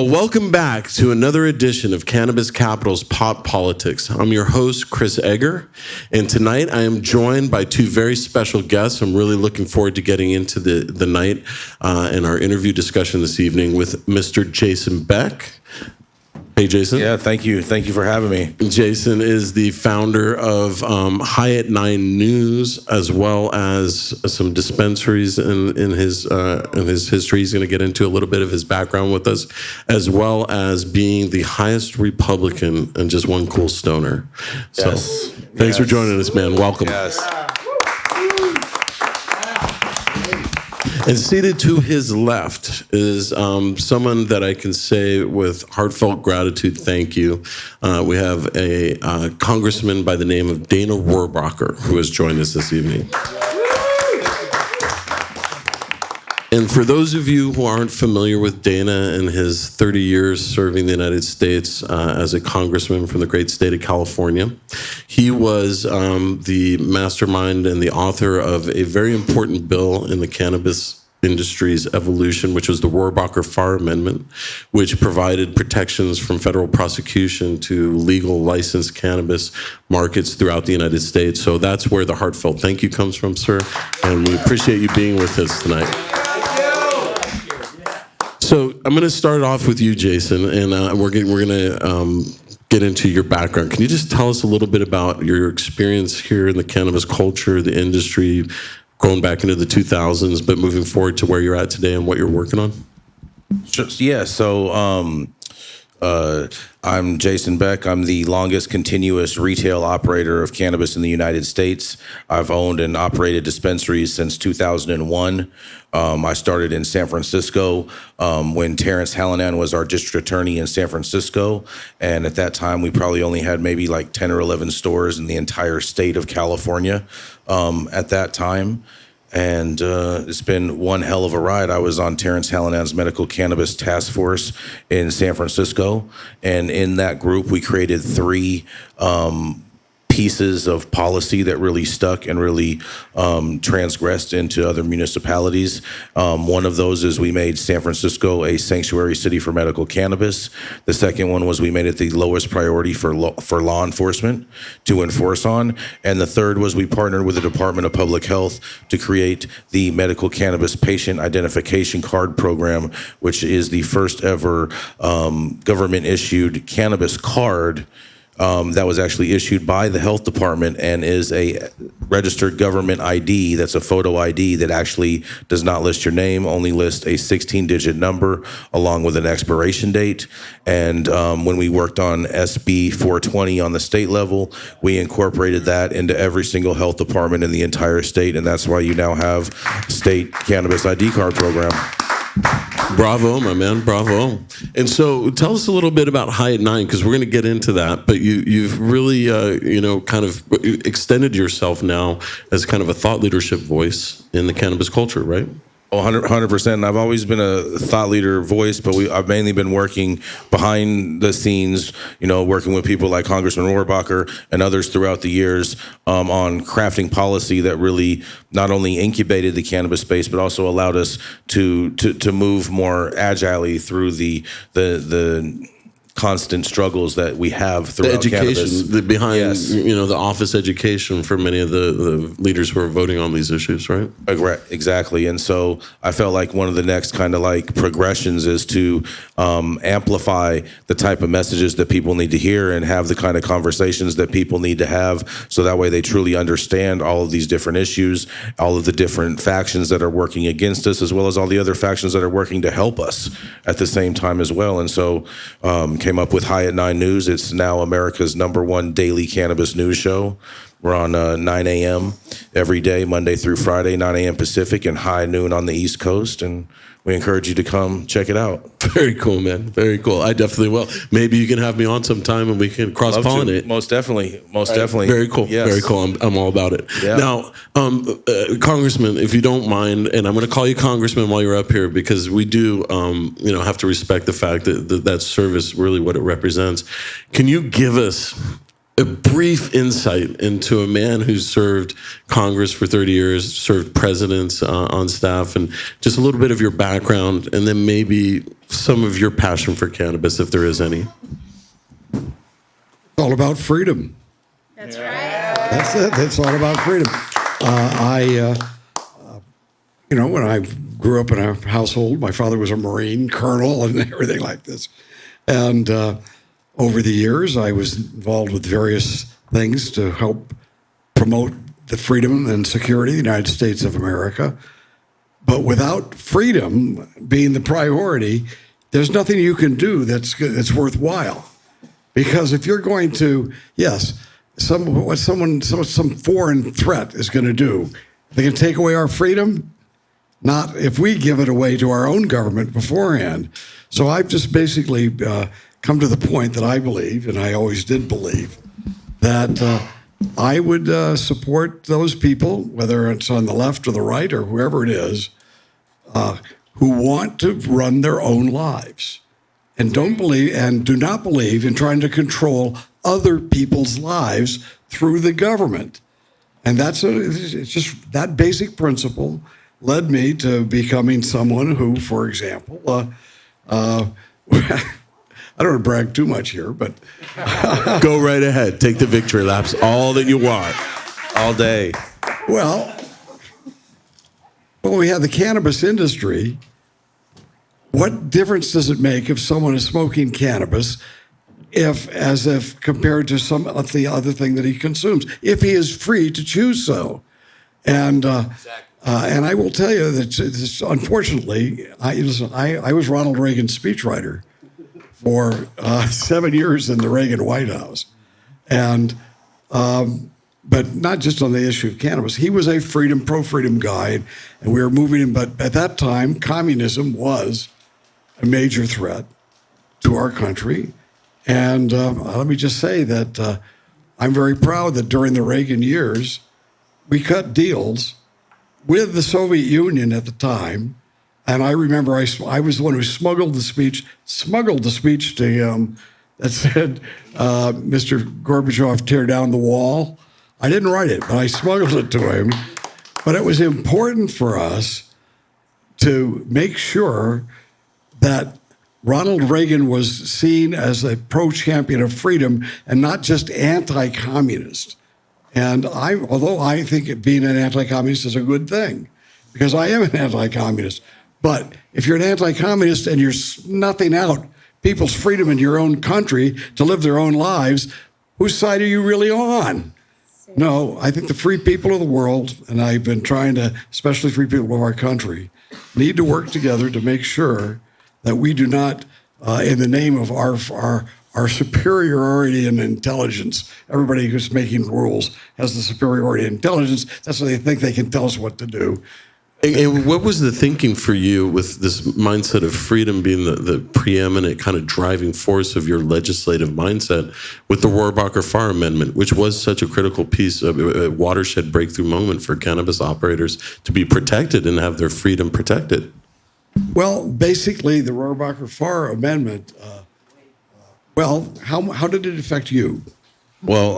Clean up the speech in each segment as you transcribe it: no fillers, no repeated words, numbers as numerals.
Well, welcome back to another edition of Cannabis Capital's Pop Politics. I'm your host, Chris Egger, and tonight I am joined by two very special guests. I'm really looking forward to getting into the night and our interview discussion this evening with Mr. Jason Beck. Hey, Jason. Yeah, thank you. Thank you for having me. Jason is the founder of High at 9 News, as well as some dispensaries in his history. He's going to get into a little bit of his background with us, as well as being the highest Republican and just one cool stoner. So, thanks for joining us, man. Welcome. Yes. And seated to his left is someone that I can say with heartfelt gratitude, thank you. We have a congressman by the name of Dana Rohrabacher, who has joined us this evening. And for those of you who aren't familiar with Dana and his 30 years serving the United States as a congressman from the great state of California, he was the mastermind and the author of a very important bill in the cannabis industry's evolution, which was the Rohrabacher Farr Amendment, which provided protections from federal prosecution to legal licensed cannabis markets throughout the United States. So that's where the heartfelt thank you comes from, sir. And we appreciate you being with us tonight. So I'm going to start off with you, Jason, and we're going to get into your background. Can you just tell us a little bit about your experience here in the cannabis culture, the industry, going back into the 2000s, but moving forward to where you're at today and what you're working on? Sure. Yeah, so I'm Jason Beck. I'm the longest continuous retail operator of cannabis in the United States. I've owned and operated dispensaries since 2001. I started in San Francisco when Terrence Hallinan was our district attorney in San Francisco. And at that time, we probably only had maybe like 10 or 11 stores in the entire state of California at that time. And it's been one hell of a ride. I was on Terrence Hallinan's medical cannabis task force in San Francisco. And in that group, we created three pieces of policy that really stuck and really transgressed into other municipalities. One of those is we made San Francisco a sanctuary city for medical cannabis. The second one was we made it the lowest priority for law enforcement to enforce on. And the third was we partnered with the Department of Public Health to create the Medical Cannabis Patient Identification Card Program, which is the first ever government-issued cannabis card that was actually issued by the health department and is a registered government ID. That's a photo ID that actually does not list your name, only lists a 16-digit number along with an expiration date. And when we worked on SB 420 on the state level, we incorporated that into every single health department in the entire state. And that's why you now have state cannabis ID card program. Bravo, my man, bravo. And so tell us a little bit about High at 9, because we're going to get into that, but you've really, kind of extended yourself now as kind of a thought leadership voice in the cannabis culture, right? 100%. And I've always been a thought leader voice, but I've mainly been working behind the scenes, working with people like Congressman Rohrabacher and others throughout the years on crafting policy that really not only incubated the cannabis space, but also allowed us to move more agilely through the constant struggles that we have throughout the education cannabis. Behind Yes. The office education for many of the leaders who are voting on these issues, right? Exactly. And so I felt like one of the next kind of like progressions is to amplify the type of messages that people need to hear and have the kind of conversations that people need to have, so that way they truly understand all of these different issues, all of the different factions that are working against us, as well as all the other factions that are working to help us at the same time as well. And so came up with High at 9 News. It's now America's #1 daily cannabis news show. We're on 9 a.m. every day, Monday through Friday, 9 a.m. Pacific and high noon on the East Coast. And we encourage you to come check it out. Very cool, man. Very cool. I definitely will. Maybe you can have me on sometime and we can cross-pollinate. Most definitely. Definitely. Very cool. Yes. Very cool. I'm all about it. Yeah. Now, Congressman, if you don't mind, and I'm going to call you Congressman while you're up here, because we do, have to respect the fact that service, really what it represents. Can you give us a brief insight into a man who served Congress for 30 years, served presidents on staff, and just a little bit of your background, and then maybe some of your passion for cannabis, if there is any. It's all about freedom. That's right. That's it. It's all about freedom. When I grew up in a household, my father was a Marine colonel and everything like this. And over the years, I was involved with various things to help promote the freedom and security of the United States of America. But without freedom being the priority, there's nothing you can do that's worthwhile. Because if you're going to, yes, some foreign threat is going to do, they can take away our freedom. Not if we give it away to our own government beforehand. So I've just basically come to the point that I believe, and I always did believe, that I would support those people, whether it's on the left or the right or whoever it is, who want to run their own lives and do not believe in trying to control other people's lives through the government. And it's just that basic principle led me to becoming someone who, for example, I don't want to brag too much here, but Go right ahead. Take the victory laps, all that you want, all day. well, when we have the cannabis industry, what difference does it make if someone is smoking cannabis if compared to some of the other thing that he consumes, if he is free to choose so? And and I will tell you that unfortunately, I was Ronald Reagan's speechwriter for 7 years in the Reagan White House, and but not just on the issue of cannabis. He was a pro-freedom guy, and we were moving him. But at that time, communism was a major threat to our country. And let me just say that I'm very proud that during the Reagan years, we cut deals with the Soviet Union at the time. And I remember I was the one who smuggled the speech to him that said, Mr. Gorbachev, tear down the wall. I didn't write it, but I smuggled it to him. But it was important for us to make sure that Ronald Reagan was seen as a pro-champion of freedom and not just anti-communist. And although I think being an anti-communist is a good thing, because I am an anti-communist, but if you're an anti-communist and you're snuffing out people's freedom in your own country to live their own lives, whose side are you really on? No, I think the free people of the world, and I've been trying to, especially free people of our country, need to work together to make sure that we do not, in the name of our superiority in intelligence, everybody who's making rules has the superiority in intelligence. That's why they think they can tell us what to do. And what was the thinking for you with this mindset of freedom being the preeminent kind of driving force of your legislative mindset with the Rohrabacher Farr Amendment, which was such a critical piece of a watershed breakthrough moment for cannabis operators to be protected and have their freedom protected? Well, basically, the Rohrabacher Farr Amendment, how did it affect you? Well,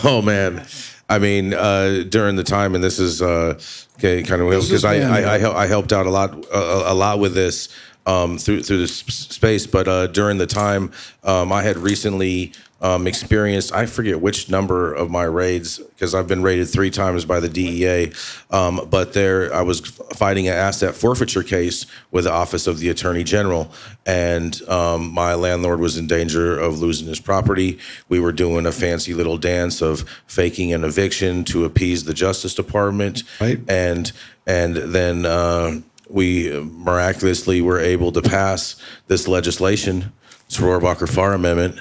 oh man, I mean, during the time, and this is kind of because I helped out a lot with this through this space, but during the time, I had recently experienced, I forget which number of my raids, because I've been raided 3 times by the DEA, but there I was fighting an asset forfeiture case with the Office of the Attorney General, and my landlord was in danger of losing his property. We were doing a fancy little dance of faking an eviction to appease the Justice Department, right. and then we miraculously were able to pass this legislation, this Rohrabacher Farr Amendment,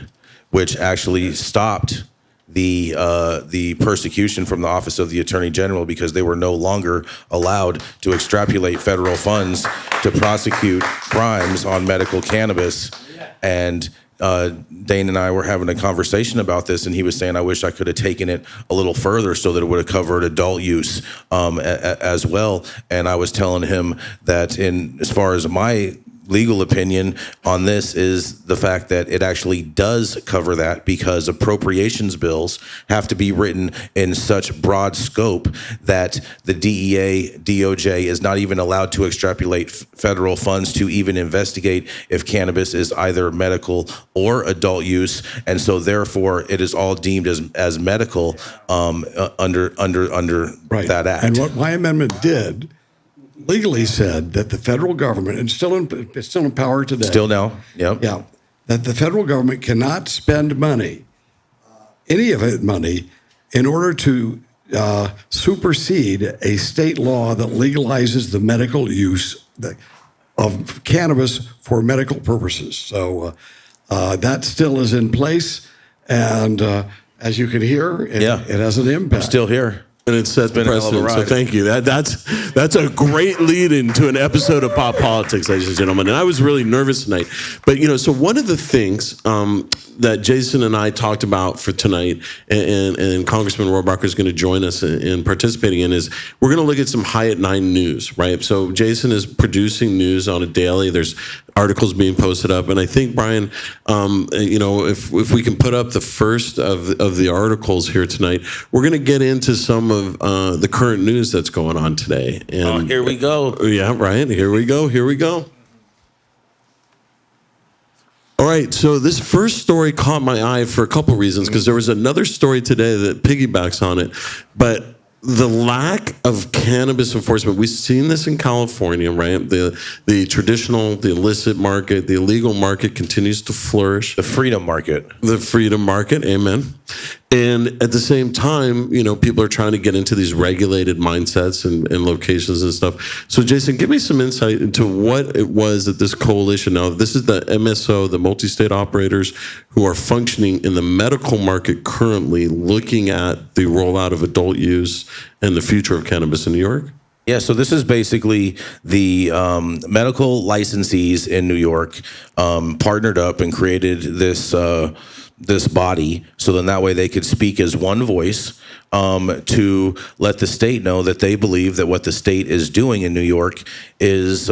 which actually stopped the persecution from the Office of the Attorney General, because they were no longer allowed to extrapolate federal funds to prosecute crimes on medical cannabis. And Dane and I were having a conversation about this, and he was saying, I wish I could have taken it a little further so that it would have covered adult use as well. And I was telling him that as far as my legal opinion on this is the fact that it actually does cover that, because appropriations bills have to be written in such broad scope that the DEA, DOJ is not even allowed to extrapolate federal funds to even investigate if cannabis is either medical or adult use, and so therefore it is all deemed as medical under that act. And what my amendment did legally said that the federal government, and it's still in power today. Still now, yep. Yeah, that the federal government cannot spend money, any of it money, in order to supersede a state law that legalizes the medical use of cannabis for medical purposes. So that still is in place, and as you can hear, it has an impact. I'm still here. And it sets been a hell of a precedent. So ride. thank you. That's a great lead into an episode of Pop Politics, ladies and gentlemen. And I was really nervous tonight. But, so one of the things that Jason and I talked about for tonight, and Congressman Rohrabacher is going to join us in participating in, is we're going to look at some High at 9 news, right? So Jason is producing news on a daily. There's articles being posted up. And I think, Brian, if we can put up the first of the articles here tonight, we're going to get into some of the current news that's going on today. And Here we go. yeah, right. Here we go. All right, so this first story caught my eye for a couple reasons, because there was another story today that piggybacks on it, but the lack of cannabis enforcement, we've seen this in California, right? The traditional, the illicit market, the illegal market continues to flourish. The freedom market. The freedom market, amen. And at the same time, people are trying to get into these regulated mindsets and locations and stuff. So, Jason, give me some insight into what it was that this coalition, now this is the MSO, the multi-state operators who are functioning in the medical market currently, looking at the rollout of adult use and the future of cannabis in New York. Yeah, so this is basically the medical licensees in New York partnered up and created this body, so then that way they could speak as one voice to let the state know that they believe that what the state is doing in New York is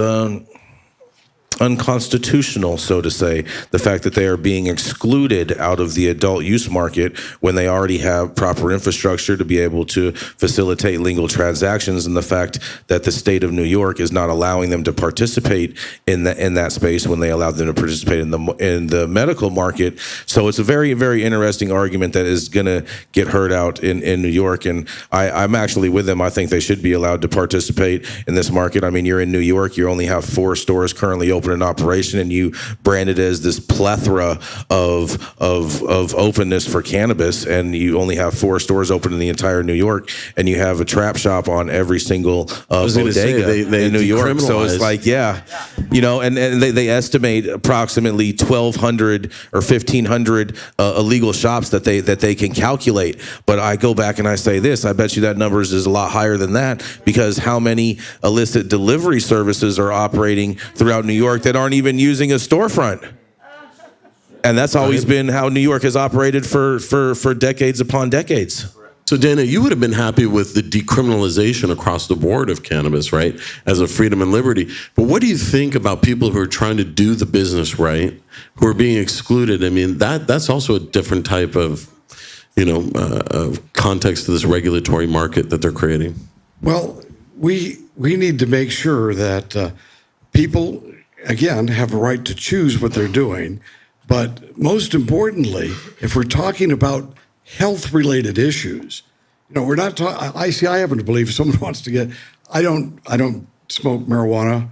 unconstitutional, so to say. The fact that they are being excluded out of the adult use market when they already have proper infrastructure to be able to facilitate legal transactions, and the fact that the state of New York is not allowing them to participate in that space when they allowed them to participate in the medical market. So it's a very, very interesting argument that is going to get heard out in New York, and I'm actually with them. I think they should be allowed to participate in this market. I mean, you're in New York, you only have 4 stores currently open in operation, and you brand it as this plethora of openness for cannabis, and you only have 4 stores open in the entire New York, and you have a trap shop on every single bodega in New York. So it's like, and they estimate approximately 1,200 or 1,500 illegal shops that they can calculate. But I go back and I say this: I bet you that numbers is a lot higher than that, because how many illicit delivery services are operating throughout New York that aren't even using a storefront? And that's always been how New York has operated for decades upon decades. So, Dana, you would have been happy with the decriminalization across the board of cannabis, right, as a freedom and liberty. But what do you think about people who are trying to do the business right, who are being excluded? I mean, that's also a different type of, context to this regulatory market that they're creating. Well, we need to make sure that people, again, have a right to choose what they're doing. But most importantly, if we're talking about health-related issues, we're not talking. I happen to believe if someone wants to get. I don't smoke marijuana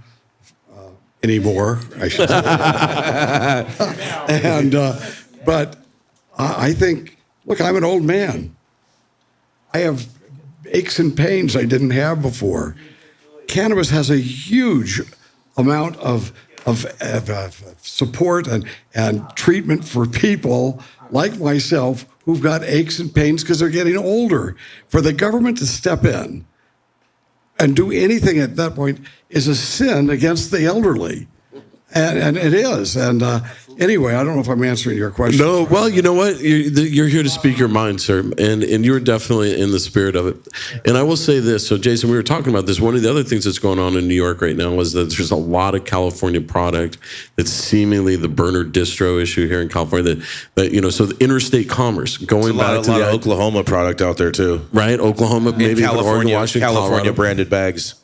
anymore, I should say. But I think, look, I'm an old man. I have aches and pains I didn't have before. Cannabis has a huge amount of support and treatment for people like myself who've got aches and pains because they're getting older. For the government to step in and do anything at that point is a sin against the elderly. And it is. And Anyway, I don't know if I'm answering your question. No, well, you know what? You're here to speak your mind, sir, and you're definitely in the spirit of it. And I will say this. So, Jason, we were talking about this. One of the other things that's going on in New York right now is that there's a lot of California product that's seemingly the burner distro issue here in California. So the interstate commerce going back to a lot of Oklahoma product out there too, right? Oklahoma, maybe even Oregon, Washington, California Colorado. branded bags.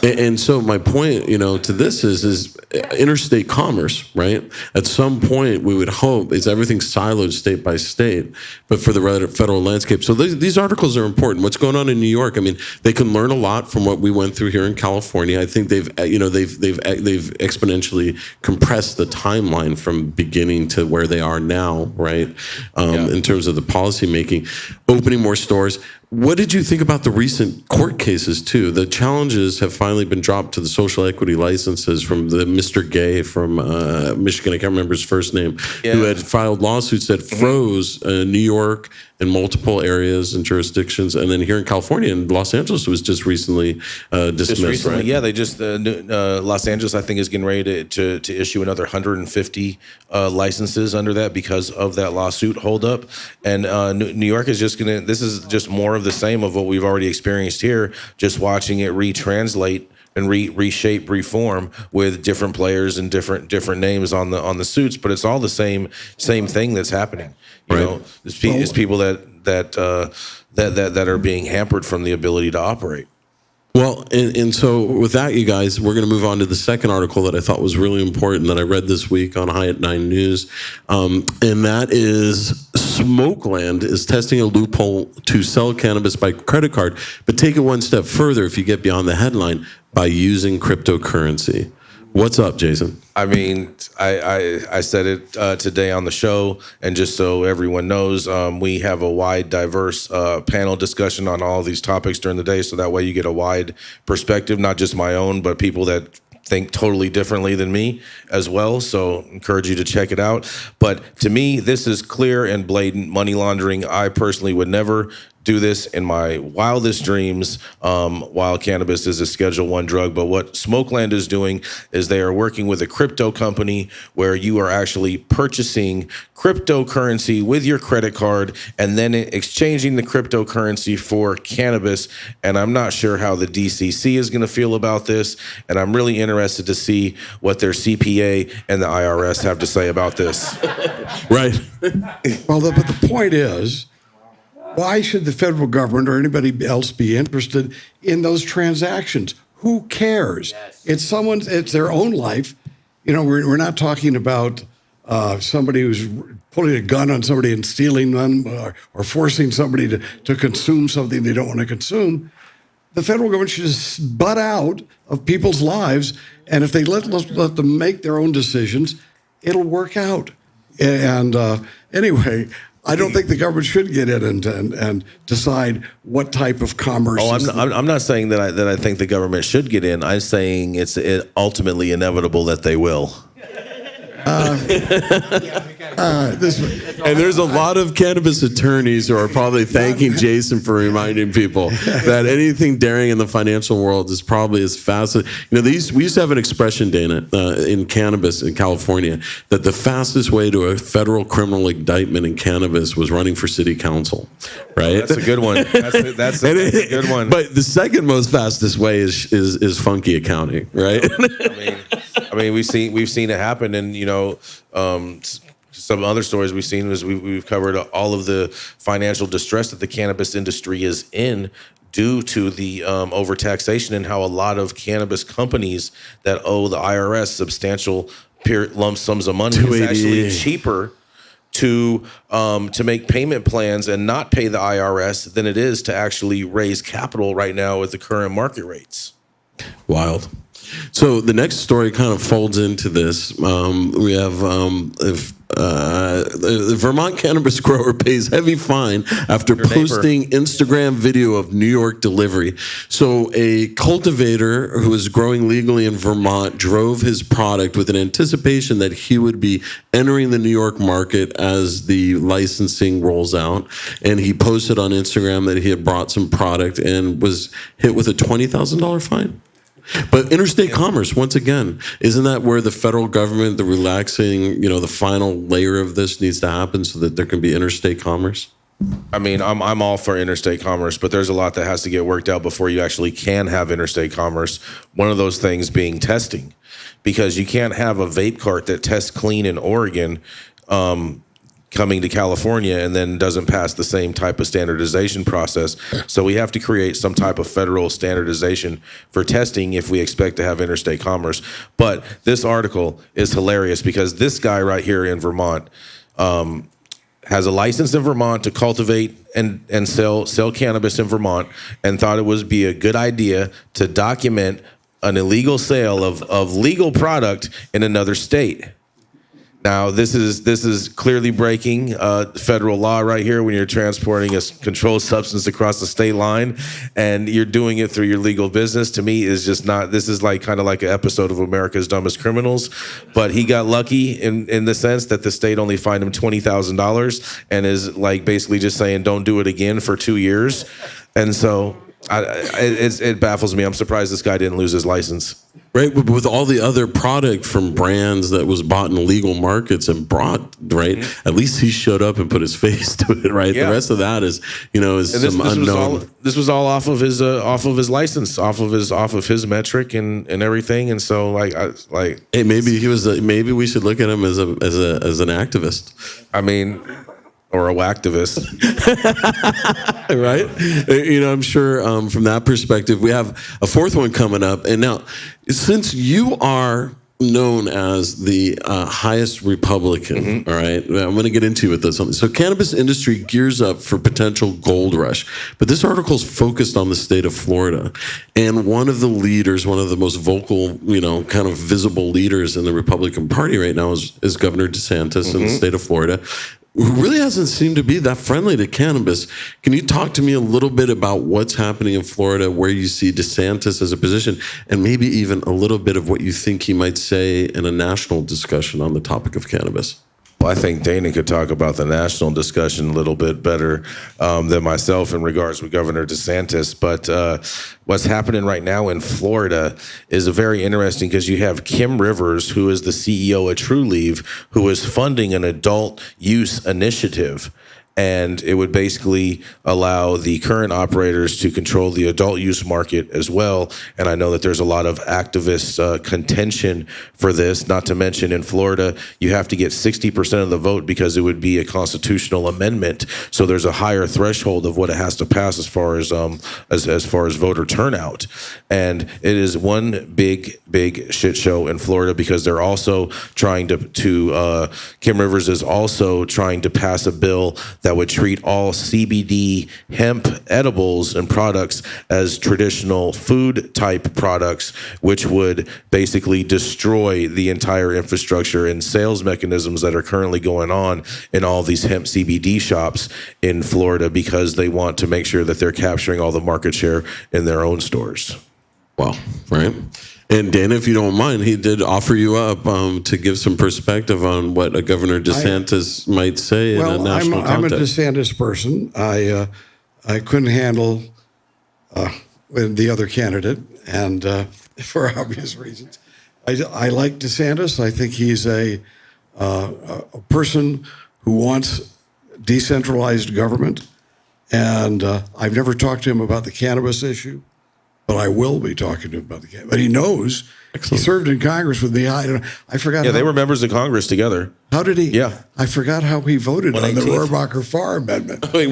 And so my point, to this is interstate commerce, right? At some point, we would hope it's everything siloed state by state, but for the federal landscape. So these articles are important. What's going on in New York? I mean, they can learn a lot from what we went through here in California. I think they've exponentially compressed the timeline from beginning to where they are now, right? In terms of the policy making, opening more stores. What did you think about the recent court cases, too? The challenges have finally been dropped to the social equity licenses from the Mr. Gay from Michigan, I can't remember his first name, who had filed lawsuits that froze New York and multiple areas and jurisdictions. And then here in California and Los Angeles was just recently dismissed. Just recently, right? Yeah, they just, Los Angeles, I think, is getting ready to issue another 150 licenses under that because of that lawsuit holdup. And New York is just going to, this is just more of the same of what we've already experienced here, just watching it retranslate and reshape, reform with different players and different names on the suits, but it's all the same thing that's happening. You know, it's people that are being hampered from the ability to operate. Well, and so with that, you guys, we're going to move on to the second article that I thought was really important that I read this week on High at 9 News, and that is Smokeland is testing a loophole to sell cannabis by credit card, but take it one step further if you get beyond the headline, by using cryptocurrency. What's up, Jason? I mean, I said it today on the show, and just so everyone knows, we have a wide, diverse panel discussion on all of these topics during the day, so that way you get a wide perspective, not just my own, but people that think totally differently than me as well. So encourage you to check it out. But to me, this is clear and blatant money laundering. I personally would never do this in my wildest dreams while cannabis is a Schedule I drug. But what Smokeland is doing is they are working with a crypto company where you are actually purchasing cryptocurrency with your credit card and then exchanging the cryptocurrency for cannabis. And I'm not sure how the DCC is going to feel about this. And I'm really interested to see what their CPA and the IRS have to say about this. Right. Well, but the point is, why should the federal government or anybody else be interested in those transactions? Who cares? Yes. It's their own life. We're not talking about somebody who's pulling a gun on somebody and stealing them or forcing somebody to consume something they don't want to consume. The federal government should just butt out of people's lives, and if they let them make their own decisions, it'll work out. And anyway, I don't think the government should get in and decide what type of commerce. Oh, I'm not saying that I think the government should get in. I'm saying it's ultimately inevitable that they will. And there's a lot of cannabis attorneys who are probably thanking Jason for reminding people that anything daring in the financial world is probably as fast as, we used to have an expression, Dana, in cannabis in California, that the fastest way to a federal criminal indictment in cannabis was running for city council, right? That's a good one. That's a good one. But the second most fastest way is funky accounting, right? I mean, we've seen it happen, and some other stories we've seen is we've covered all of the financial distress that the cannabis industry is in due to the overtaxation, and how a lot of cannabis companies that owe the IRS substantial lump sums of money is actually cheaper to make payment plans and not pay the IRS than it is to actually raise capital right now at the current market rates. Wild. So the next story kind of folds into this. We have the Vermont cannabis grower pays heavy fine after posting Instagram video of New York delivery. So a cultivator who is growing legally in Vermont drove his product with an anticipation that he would be entering the New York market as the licensing rolls out. And he posted on Instagram that he had brought some product and was hit with a $20,000 fine. But interstate commerce, once again, isn't that where the federal government, the relaxing, the final layer of this needs to happen so that there can be interstate commerce? I mean, I'm all for interstate commerce, but there's a lot that has to get worked out before you actually can have interstate commerce. One of those things being testing, because you can't have a vape cart that tests clean in Oregon coming to California and then doesn't pass the same type of standardization process. So we have to create some type of federal standardization for testing if we expect to have interstate commerce. But this article is hilarious because this guy right here in Vermont has a license in Vermont to cultivate and sell cannabis in Vermont, and thought it would be a good idea to document an illegal sale of legal product in another state. Now, this is clearly breaking federal law right here when you're transporting a controlled substance across the state line, and you're doing it through your legal business. To me, is just not. This is like kind of like an episode of America's Dumbest Criminals. But he got lucky in the sense that the state only fined him $20,000 and is like basically just saying, "Don't do it again" for 2 years. And so it baffles me. I'm surprised this guy didn't lose his license. Right, but with all the other product from brands that was bought in illegal markets and brought, right? Mm-hmm. At least he showed up and put his face to it, right? Yeah. The rest of that is some unknown. This was all off of his license, off of his metric and everything. And so hey, maybe we should look at him as an activist. I mean, or a whacktivist. Right? I'm sure from that perspective, we have a fourth one coming up. And now, since you are known as the highest Republican, all right, I'm going to get into it with this. So cannabis industry gears up for potential gold rush. But this article is focused on the state of Florida. And one of the leaders, one of the most vocal, kind of visible leaders in the Republican Party right now is Governor DeSantis in the state of Florida, who really hasn't seemed to be that friendly to cannabis. Can you talk to me a little bit about what's happening in Florida, where you see DeSantis as a position, and maybe even a little bit of what you think he might say in a national discussion on the topic of cannabis? Well, I think Dana could talk about the national discussion a little bit better than myself in regards with Governor DeSantis. But what's happening right now in Florida is very interesting because you have Kim Rivers, who is the CEO of TrueLeave, who is funding an adult use initiative. And it would basically allow the current operators to control the adult use market as well. And I know that there's a lot of activist contention for this, not to mention in Florida, you have to get 60% of the vote because it would be a constitutional amendment. So there's a higher threshold of what it has to pass as far as voter turnout. And it is one big shit show in Florida because they're also trying to Kim Rivers is also trying to pass a bill that would treat all CBD hemp edibles and products as traditional food type products, which would basically destroy the entire infrastructure and sales mechanisms that are currently going on in all these hemp CBD shops in Florida because they want to make sure that they're capturing all the market share in their own stores. Wow, right? And Dana, if you don't mind, he did offer you up to give some perspective on what a Governor DeSantis might say in a national context. I'm a DeSantis person. I couldn't handle the other candidate, and for obvious reasons. I like DeSantis. I think he's a person who wants decentralized government, and I've never talked to him about the cannabis issue. But I will be talking to him about the cannabis. But he knows. Excellent. He served in Congress with me. I forgot. Yeah, they were members of Congress together. How did he? Yeah. I forgot how he voted on the Rohrabacher Farr Amendment. We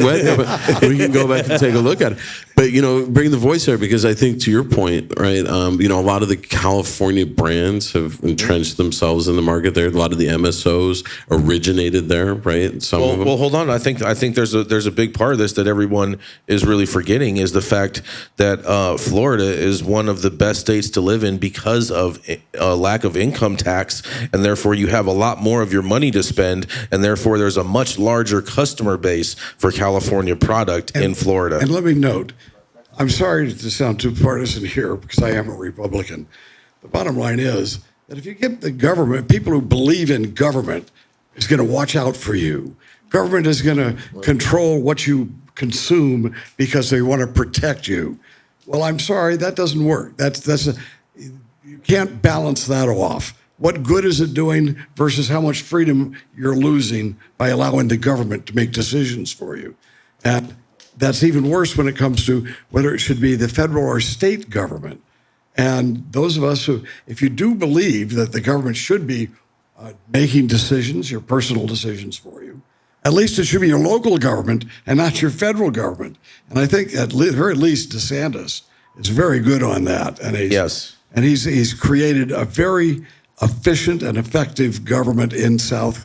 can go back and take a look at it. But, bring the voice there because I think to your point, right, a lot of the California brands have entrenched themselves in the market there. A lot of the MSOs originated there, right? Some of them. Well, hold on. I think there's a big part of this that everyone is really forgetting is the fact that Florida is one of the best states to live in because of a lack of income tax, and therefore you have a lot more of your money to spend, and therefore there's a much larger customer base for California product in Florida. And let me note, I'm sorry to sound too partisan here because I am a Republican. The bottom line is that if you get the government, people who believe in government is going to watch out for you. Government is going to control what you consume because they want to protect you. Well, I'm sorry, that doesn't work. you can't balance that off. What good is it doing versus how much freedom you're losing by allowing the government to make decisions for you? And that's even worse when it comes to whether it should be the federal or state government. And those of us who, if you do believe that the government should be making decisions, your personal decisions for you, at least it should be your local government and not your federal government. And I think at very least DeSantis is very good on that. And he's created a very efficient and effective government in South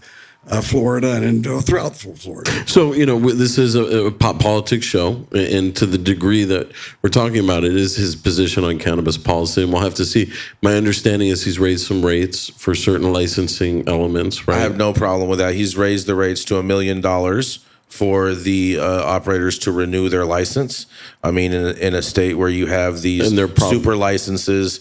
Florida and throughout Florida. So, this is a pop politics show, and to the degree that we're talking about it is his position on cannabis policy, and we'll have to see. My understanding is he's raised some rates for certain licensing elements, right? I have no problem with that. He's raised the rates to $1 million for the operators to renew their license. I mean, in a state where you have these super licenses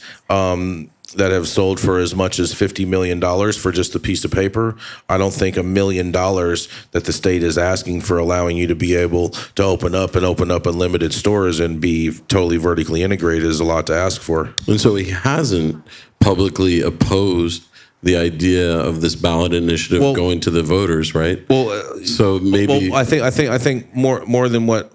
that have sold for as much as $50 million for just a piece of paper, I don't think $1 million that the state is asking for allowing you to be able to open up unlimited stores and be totally vertically integrated is a lot to ask for. And so he hasn't publicly opposed the idea of this ballot initiative going to the voters, right? So maybe I think more than what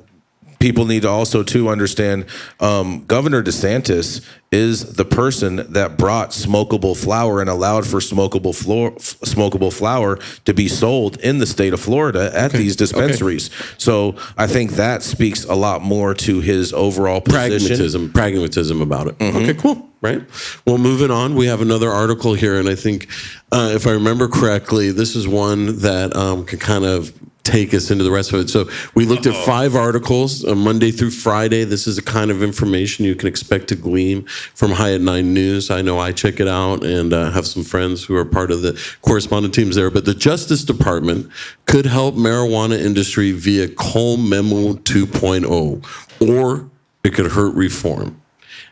people need to also to understand, Governor DeSantis is the person that brought smokable flower and allowed for smokable flower to be sold in the state of Florida at these dispensaries. So I think that speaks a lot more to his overall position. Pragmatism about it. Okay, cool. Right. Well, moving on, we have another article here, and I think, if I remember correctly, this is one that can kind of take us into the rest of it. So we looked at 5 articles Monday through Friday. This is the kind of information you can expect to glean from High at 9 News. I know I check it out and have some friends who are part of the correspondent teams there. But the Justice Department could help marijuana industry via Cole Memo 2.0, or it could hurt reform.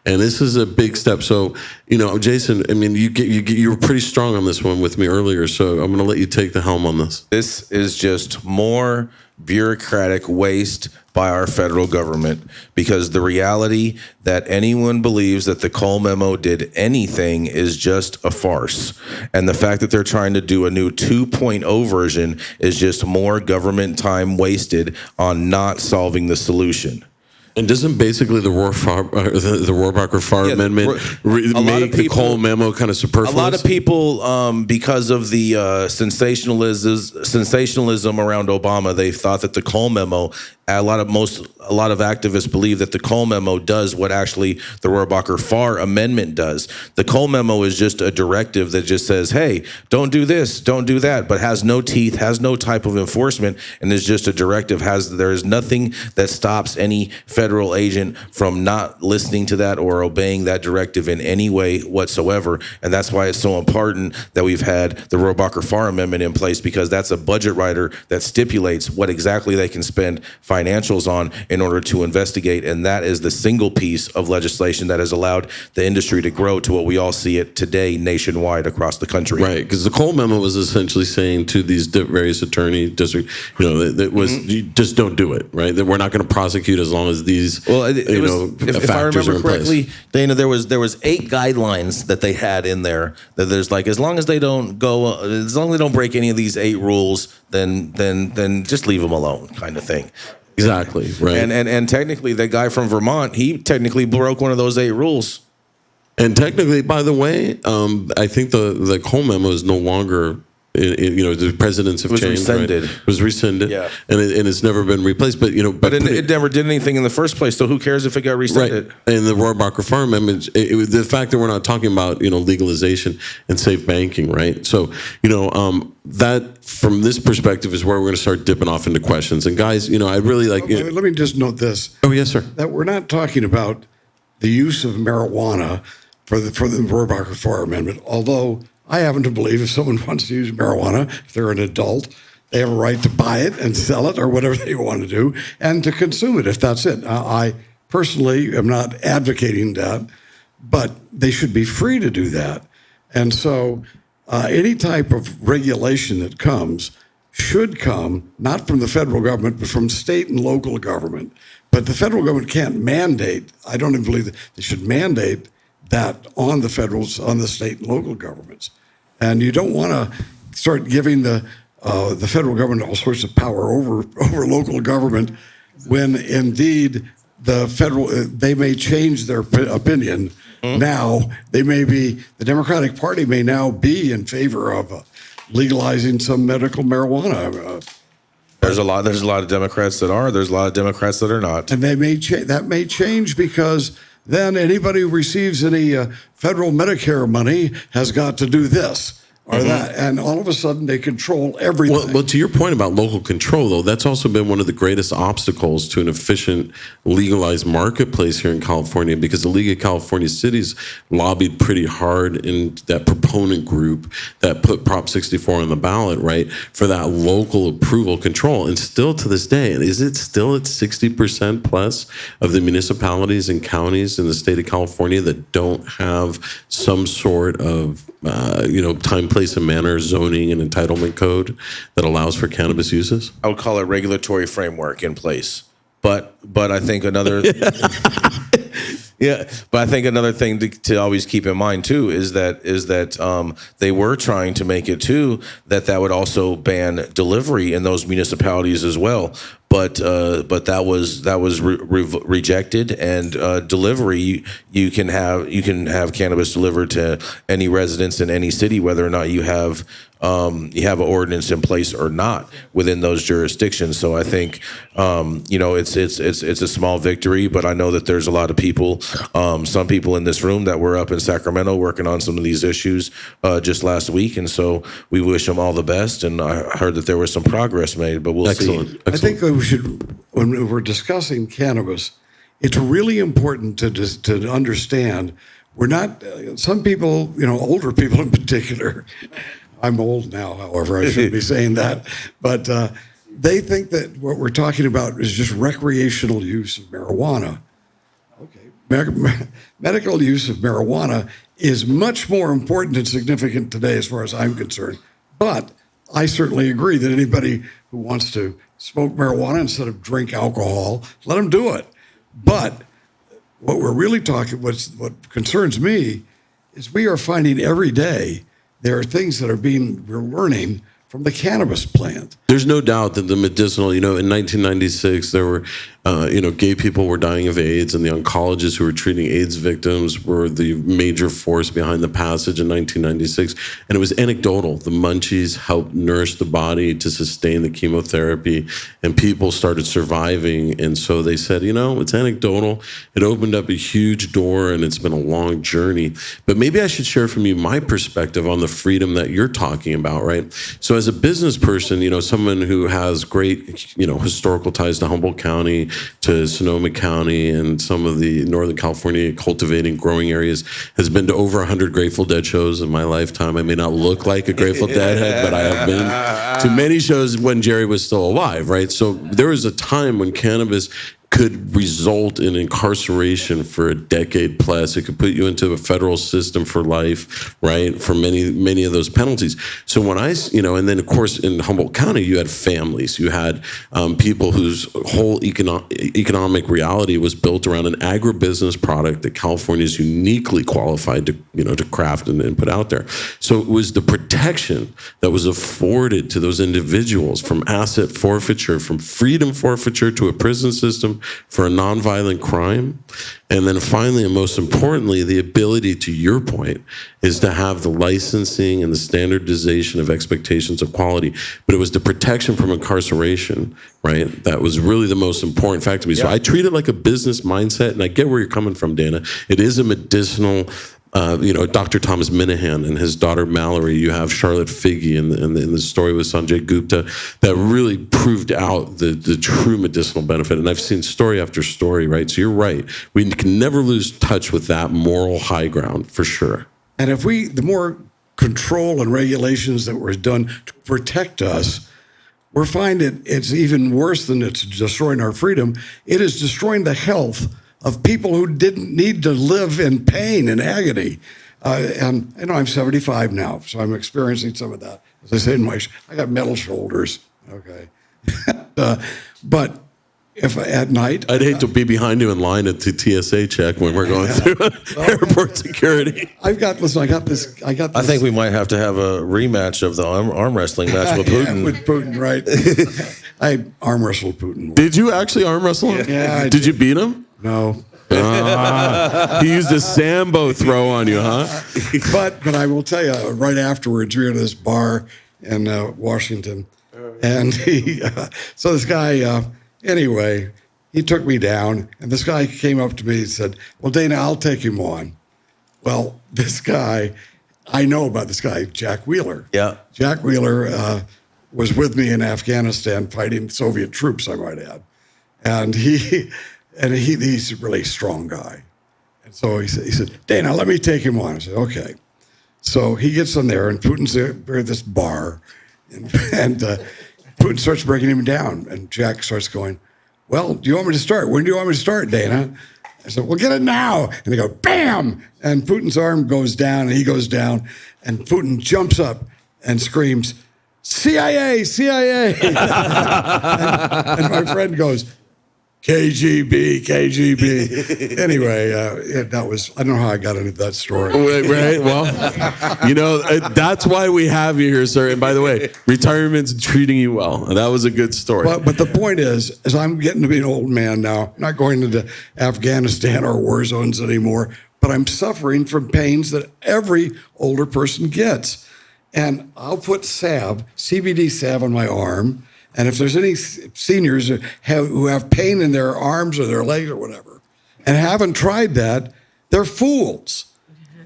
And this is a big step. So, Jason, I mean, you were pretty strong on this one with me earlier. So I'm going to let you take the helm on this. This is just more bureaucratic waste by our federal government, because the reality that anyone believes that the Cole Memo did anything is just a farce. And the fact that they're trying to do a new 2.0 version is just more government time wasted on not solving the solution. And doesn't basically the Rohrabacher Farr Amendment make the Cole Memo kind of superfluous? A lot of people, because of the sensationalism around Obama, they thought that the Cole Memo, a lot of activists believe that the Cole Memo does what actually the Rohrabacher Farr Amendment does. The Cole Memo is just a directive that just says, hey, don't do this, don't do that, but has no teeth, has no type of enforcement, and is just a directive. There is nothing that stops any federal agent from not listening to that or obeying that directive in any way whatsoever. And that's why it's so important that we've had the Rohrabacher Farr Amendment in place, because that's a budget rider that stipulates what exactly they can spend financials on in order to investigate. And that is the single piece of legislation that has allowed the industry to grow to what we all see it today nationwide across the country. Right, because the Cole Memo was essentially saying to these various attorney districts, that was you just don't do it, right? That we're not going to prosecute as long as these, if I remember correctly, Dana, there was 8 guidelines that they had in there. That there's as long as they don't break any of these 8 rules, then just leave them alone, kind of thing. Exactly, right. And technically, that guy from Vermont, he technically broke one of those 8 rules. And technically, by the way, I think the Cole Memo is no longer. The presidents have changed. Rescinded. Right? It was rescinded. Yeah. And it's never been replaced. But it never did anything in the first place. So who cares if it got rescinded? Right. And the Rohrabacher Farr Amendment, the fact that we're not talking about legalization and safe banking, right? So that from this perspective is where we're going to start dipping off into questions. And guys, I really like. Let me just note this. Oh yes, sir. That we're not talking about the use of marijuana for the Rohrabacher Farr Amendment, although I happen to believe if someone wants to use marijuana, if they're an adult, they have a right to buy it and sell it or whatever they want to do, and to consume it if that's it. I personally am not advocating that, but they should be free to do that. And so any type of regulation that comes should come not from the federal government, but from state and local government. But the federal government can't mandate. I don't even believe that they should mandate that on the state and local governments. And you don't want to start giving the federal government all sorts of power over local government when indeed they may change their opinion. Now the Democratic Party may now be in favor of legalizing some medical marijuana. There's a lot of Democrats that are. There's a lot of Democrats that are not. And that may change because then anybody who receives any federal Medicare money has got to do this or that, and all of a sudden they control everything. Well, to your point about local control, though, that's also been one of the greatest obstacles to an efficient legalized marketplace here in California, because the League of California Cities lobbied pretty hard in that proponent group that put Prop 64 on the ballot, right, for that local approval control. And still to this day, is it still at 60% plus of the municipalities and counties in the state of California that don't have some sort of time, place, and manner zoning and entitlement code that allows for cannabis uses? I would call it regulatory framework in place. But I think another but I think another thing to always keep in mind too is that they were trying to make it too that would also ban delivery in those municipalities as well. But that was rejected, and delivery you can have cannabis delivered to any residents in any city, whether or not you have an ordinance in place or not within those jurisdictions. So I think it's a small victory, but I know that there's a lot of people, some people in this room that were up in Sacramento working on some of these issues just last week, and so we wish them all the best. And I heard that there was some progress made, but we'll see. I think we should, when we're discussing cannabis, it's really important to understand we're not, some people, older people in particular, I'm old now, however, I shouldn't be saying that, but they think that what we're talking about is just recreational use of marijuana. Okay, medical use of marijuana is much more important and significant today as far as I'm concerned, but I certainly agree that anybody who wants to smoke marijuana instead of drink alcohol, let them do it. But what we're really talking, what concerns me is we are finding every day there are things that we're learning from the cannabis plant. There's no doubt that the medicinal, in 1996, there were, gay people were dying of AIDS, and the oncologists who were treating AIDS victims were the major force behind the passage in 1996. And it was anecdotal. The munchies helped nourish the body to sustain the chemotherapy, and people started surviving. And so they said, it's anecdotal. It opened up a huge door, and it's been a long journey. But maybe I should share from you my perspective on the freedom that you're talking about, right? So as a business person, someone who has great, historical ties to Humboldt County, to Sonoma County, and some of the Northern California cultivating, growing areas, has been to over 100 Grateful Dead shows in my lifetime. I may not look like a Grateful Dead head, but I have been to many shows when Jerry was still alive, right? So there was a time when cannabis could result in incarceration for a decade plus. It could put you into a federal system for life, right? For many of those penalties. So when and then of course in Humboldt County, you had families, you had people whose whole economic reality was built around an agribusiness product that California is uniquely qualified to craft and put out there. So it was the protection that was afforded to those individuals, from asset forfeiture, from freedom forfeiture to a prison system for a nonviolent crime. And then finally, and most importantly, the ability, to your point, is to have the licensing and the standardization of expectations of quality. But it was the protection from incarceration, right? That was really the most important fact to me. So I treat it like a business mindset, and I get where you're coming from, Dana. It is a medicinal. Dr. Thomas Minahan and his daughter Mallory. You have Charlotte Figge in the story with Sanjay Gupta that really proved out the true medicinal benefit. And I've seen story after story, right? So you're right. We can never lose touch with that moral high ground, for sure. And if the more control and regulations that were done to protect us, we're finding it's even worse than it's destroying our freedom. It is destroying the health of people who didn't need to live in pain and agony. And I'm 75 now, so I'm experiencing some of that. As I say, I got metal shoulders, okay? But if at night. I'd hate to be behind you in line at the TSA check when we're going through airport security. I got this. I think we might have to have a rematch of the arm wrestling match with Putin. with Putin, right? I arm wrestled Putin. Did you actually arm wrestle him? Yeah, I Did you beat him? No. He used a Sambo throw on you, huh? But I will tell you, right afterwards, we were at this bar in Washington, and so this guy, anyway, he took me down, and this guy came up to me and said, "Well, Dana, I'll take him on." Well, this guy, I know about this guy, Jack Wheeler. Yeah. Jack Wheeler was with me in Afghanistan fighting Soviet troops, I might add, and he's a really strong guy. And so he said, "Dana, let me take him on." I said, "Okay." So he gets in there, and Putin's there at this bar, and Putin starts breaking him down, and Jack starts going, "Well, do you want me to start? When do you want me to start, Dana?" I said, "Well, get it now." And they go, "Bam!" And Putin's arm goes down, and he goes down, and Putin jumps up and screams, "CIA, CIA!" and my friend goes, "KGB, KGB." Anyway, that was, I don't know how I got into that story. Right. Well, that's why we have you here, sir. And by the way, retirement's treating you well. That was a good story. But the point is I'm getting to be an old man now, not going into Afghanistan or war zones anymore, but I'm suffering from pains that every older person gets. And I'll put CBD salve on my arm. And if there's any seniors who have pain in their arms or their legs or whatever, and haven't tried that, they're fools.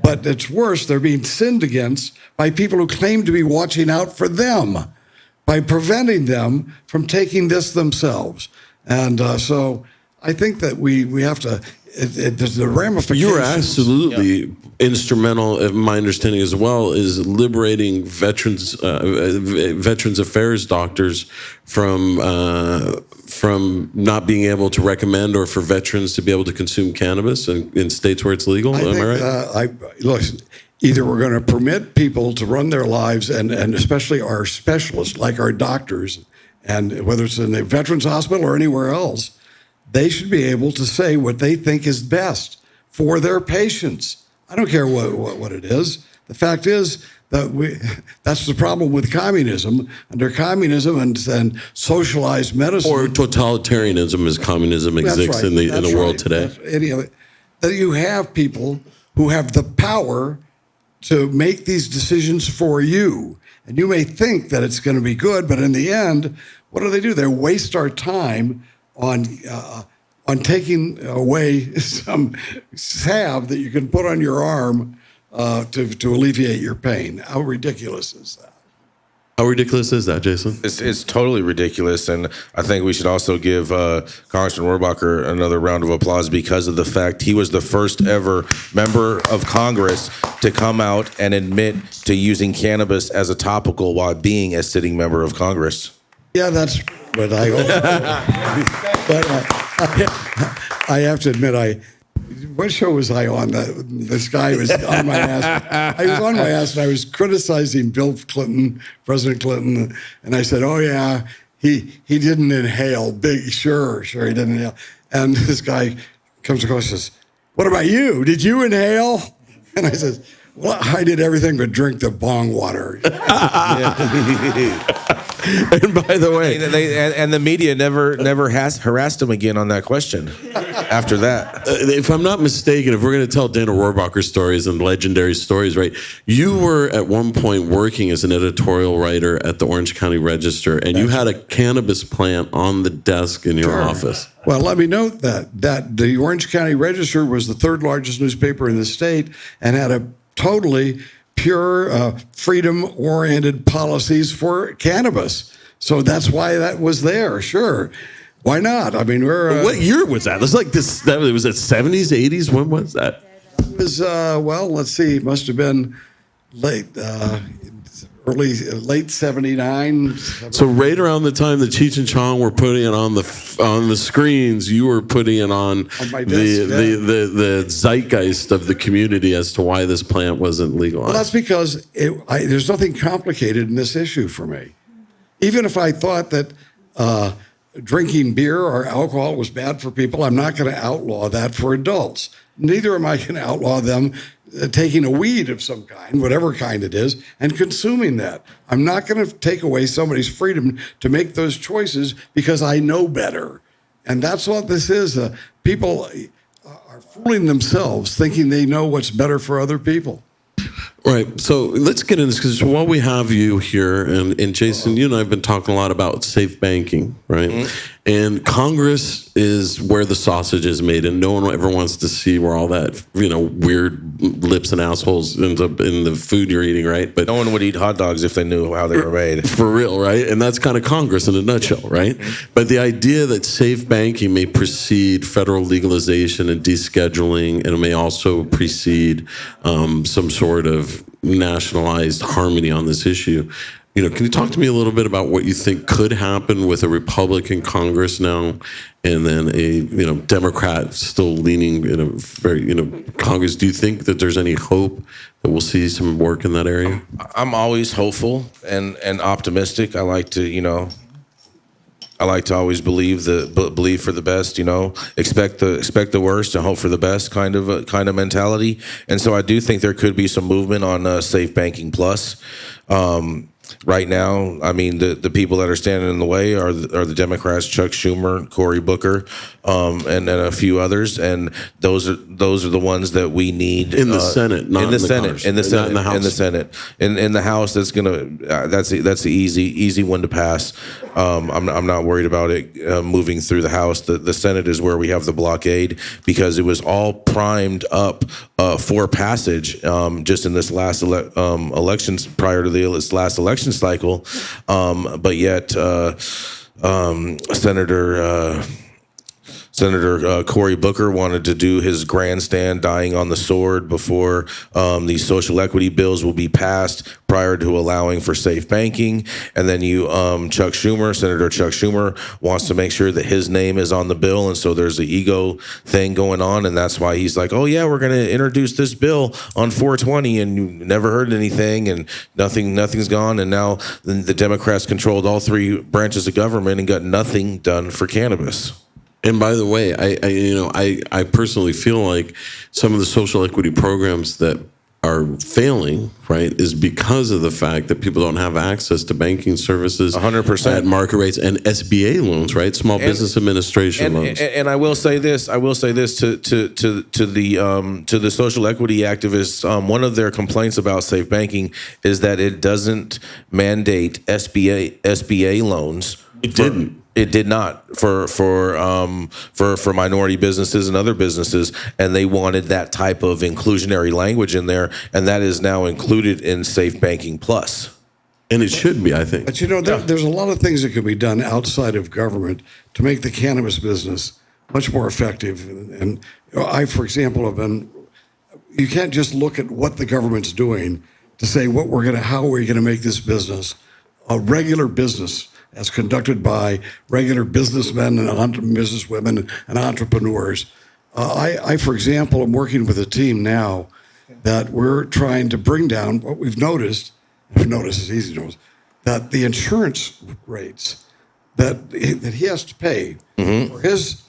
But it's worse, they're being sinned against by people who claim to be watching out for them, by preventing them from taking this themselves. And so I think that we have to, there's the ramifications. You were absolutely instrumental, in my understanding as well, is liberating veterans affairs doctors from not being able to recommend or for veterans to be able to consume cannabis in states where it's legal. Am I right? Look, either we're going to permit people to run their lives, and especially our specialists, like our doctors, and whether it's in the Veterans Hospital or anywhere else, they should be able to say what they think is best for their patients. I don't care what it is. The fact is that that's the problem with communism. Under communism and socialized medicine, Or totalitarianism, as communism exists in the world today. That you have people who have the power to make these decisions for you. And you may think that it's going to be good, but in the end, what do? They waste our time on taking away some salve that you can put on your arm to alleviate your pain. How ridiculous is that? How ridiculous is that, Jason? It's totally ridiculous, and I think we should also give Congressman Rohrabacher another round of applause because of the fact he was the first ever member of Congress to come out and admit to using cannabis as a topical while being a sitting member of Congress. Yeah, that's what I hope. But I have to admit, what show was I on? This guy was on my ass. I was on my ass, and I was criticizing Bill Clinton, President Clinton, and I said, "Oh yeah, he didn't inhale. Sure, he didn't inhale." And this guy comes across and says, "What about you? Did you inhale?" And I said, "Well, I did everything but drink the bong water." And by the way, and the media never harassed him again on that question after that. If I'm not mistaken, if we're going to tell Dana Rohrabacher stories and legendary stories, right? You were at one point working as an editorial writer at the Orange County Register, and you had a cannabis plant on the desk in your office. Well, let me note that the Orange County Register was the third largest newspaper in the state and had a totally pure, freedom-oriented policies for cannabis. So that's why that was there. Sure, why not? I mean, we're What year was that? It was like this. Was it 70s, 80s? When was that? it was well, let's see, it must have been late 79. So right around the time that Cheech and Chong were putting it on the screens, you were putting it on my desk, the zeitgeist of the community as to why this plant wasn't legalized. Well, that's because there's nothing complicated in this issue for me. Even if I thought that drinking beer or alcohol was bad for people, I'm not going to outlaw that for adults. Neither am I going to outlaw them taking a weed of some kind, whatever kind it is, and consuming that. I'm not going to take away somebody's freedom to make those choices because I know better. And that's what this is. People are fooling themselves thinking they know what's better for other people. Right. So let's get into this, because while we have you here, and Jason, you and I have been talking a lot about safe banking, right? Mm-hmm. And Congress is where the sausage is made, and no one ever wants to see where all that, weird lips and assholes ends up in the food you're eating, right? But no one would eat hot dogs if they knew how they were made. For real, right? And that's kind of Congress in a nutshell, right? Mm-hmm. But the idea that safe banking may precede federal legalization and descheduling, and it may also precede some sort of nationalized harmony on this issue. Can you talk to me a little bit about what you think could happen with a Republican Congress now, and then a Democrat still leaning in a very Congress? Do you think that there's any hope that we'll see some work in that area? I'm always hopeful and optimistic. I like to always believe for the best, expect the worst and hope for the best kind of mentality. And so I do think there could be some movement on Safe Banking Plus. Right now, I mean, the people that are standing in the way are the Democrats, Chuck Schumer, Cory Booker, and a few others, and those are the ones that we need in the Senate, not in the Senate, in the Senate, in the House. In the Senate, in the House. That's the easy one to pass. I'm not worried about it moving through the House. The Senate is where we have the blockade, because it was all primed up for passage just in this last elections prior to this last election cycle, but yet Senator Cory Booker wanted to do his grandstand dying on the sword before these social equity bills will be passed prior to allowing for safe banking. And then Senator Chuck Schumer wants to make sure that his name is on the bill. And so there's the ego thing going on. And that's why he's like, oh, yeah, we're going to introduce this bill on 420. And you never heard anything, and nothing's gone. And now the Democrats controlled all three branches of government and got nothing done for cannabis. And by the way, I personally feel like some of the social equity programs that are failing, right, is because of the fact that people don't have access to banking services 100% at market rates, and SBA loans, right, Small Business Administration loans. And I will say this to the social equity activists. One of their complaints about safe banking is that it doesn't mandate SBA loans. It didn't. It did not for minority businesses and other businesses, and they wanted that type of inclusionary language in there, and that is now included in Safe Banking Plus. And it should be, I think. But there's a lot of things that can be done outside of government to make the cannabis business much more effective. And I, for example, you can't just look at what the government's doing to say how we're gonna make this business a regular business, as conducted by regular businessmen and businesswomen and entrepreneurs. I, for example, am working with a team now that we're trying to bring down what we've noticed. It's easy to notice, that the insurance rates that he has to pay for his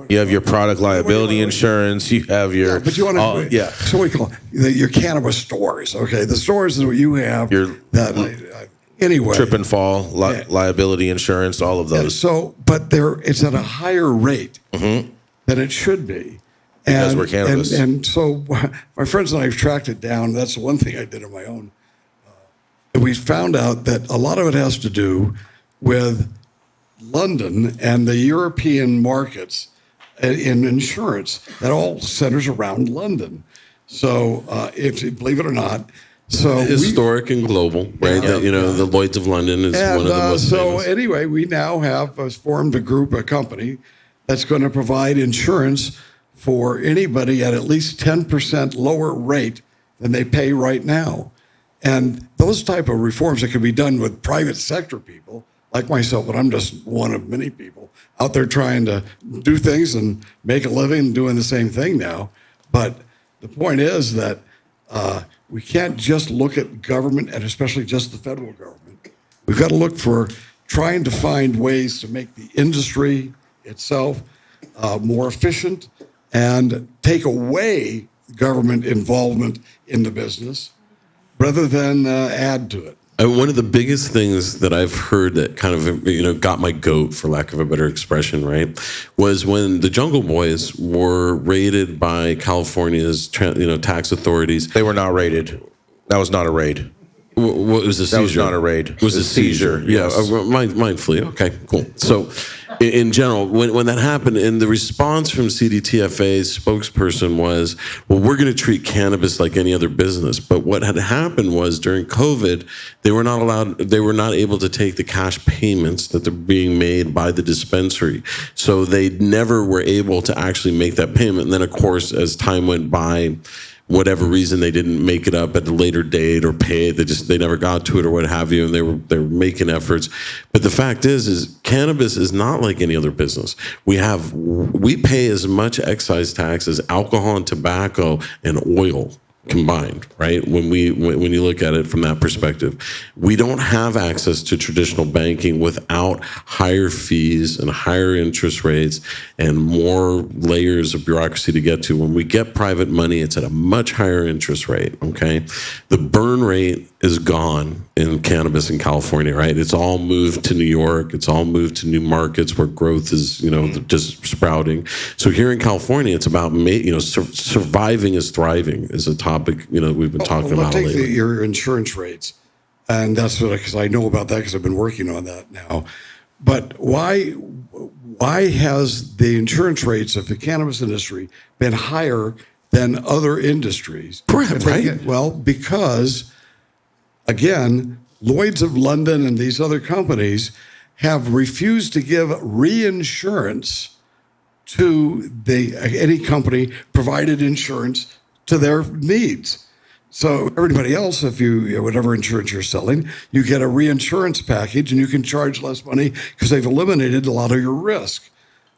you have your product liability insurance. You have your but you want to So we call your cannabis stores. Okay, the stores that you have. Anyway, trip and fall liability insurance. All of those. But it's at a higher rate than it should be. Because we're cannabis. And so my friends and I have tracked it down. That's the one thing I did on my own. And we found out that a lot of it has to do with London and the European markets in insurance. That all centers around London. So if you believe it or not, historic and global, right? The Lloyd's of London is one of the most famous. Anyway, we now have formed a company that's going to provide insurance for anybody at least 10% lower rate than they pay right now. And those type of reforms that can be done with private sector people like myself, but I'm just one of many people out there trying to do things and make a living doing the same thing now. But the point is that we can't just look at government, and especially just the federal government. We've got to look for trying to find ways to make the industry itself more efficient and take away government involvement in the business rather than add to it. One of the biggest things that I've heard that kind of, got my goat, for lack of a better expression, right, was when the Jungle Boys were raided by California's, tax authorities. They were not raided. That was not a raid. What was a seizure? That was not a raid. It was a seizure. Yes. Yeah, mindfully. Okay, cool. So, in general, when that happened, and the response from CDTFA's spokesperson was, well, we're going to treat cannabis like any other business. But what had happened was during COVID, they were not able to take the cash payments that they're being made by the dispensary. So they never were able to actually make that payment. And then, of course, as time went by, whatever reason they didn't make it up at a later date or pay it, they never got to it or what have you, and they were making efforts. But the fact is cannabis is not like any other business. We pay as much excise tax as alcohol and tobacco and oil combined, right? When you look at it from that perspective, we don't have access to traditional banking without higher fees and higher interest rates and more layers of bureaucracy to get to. When we get private money, it's at a much higher interest rate, okay? The burn rate is gone in cannabis in California, right? It's all moved to New York. It's all moved to new markets where growth is, just sprouting. So here in California, it's about, surviving is thriving is a topic, we've been talking about Take lately. your insurance rates. And that's because I know about that because I've been working on that now. But why has the insurance rates of the cannabis industry been higher than other industries? Correct, right? Well, because, again, Lloyd's of London and these other companies have refused to give reinsurance to any company provided insurance to their needs. So everybody else, if whatever insurance you're selling, you get a reinsurance package and you can charge less money because they've eliminated a lot of your risk.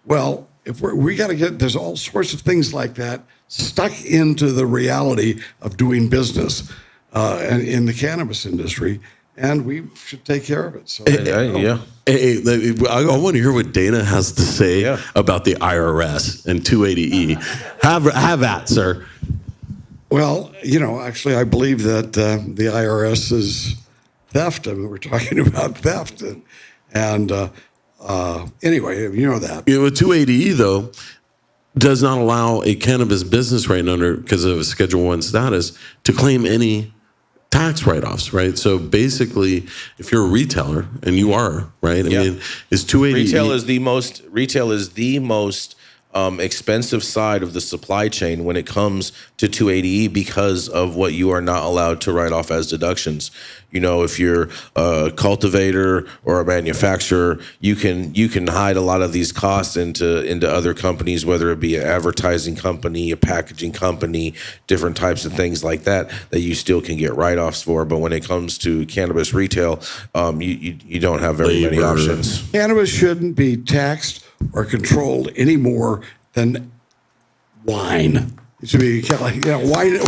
Well, we got to there's all sorts of things like that stuck into the reality of doing business and in the cannabis industry, and we should take care of it. So Yeah. Hey, I want to hear what Dana has to say about the IRS and 280E. Have at, sir. Well, actually, I believe that the IRS is theft. I mean, we're talking about theft. And anyway, you know that. With 280E, though, does not allow a cannabis business right under, because of a Schedule 1 status, to claim any tax write-offs, right? So basically, if you're a retailer, and you are, right? I mean, is 280E... Retail is the most expensive side of the supply chain when it comes to 280E because of what you are not allowed to write off as deductions. If you're a cultivator or a manufacturer, you can hide a lot of these costs into other companies, whether it be an advertising company, a packaging company, different types of things like that you still can get write-offs for. But when it comes to cannabis retail, you don't have very many options. Cannabis shouldn't be taxed or controlled any more than wine. It should be wine.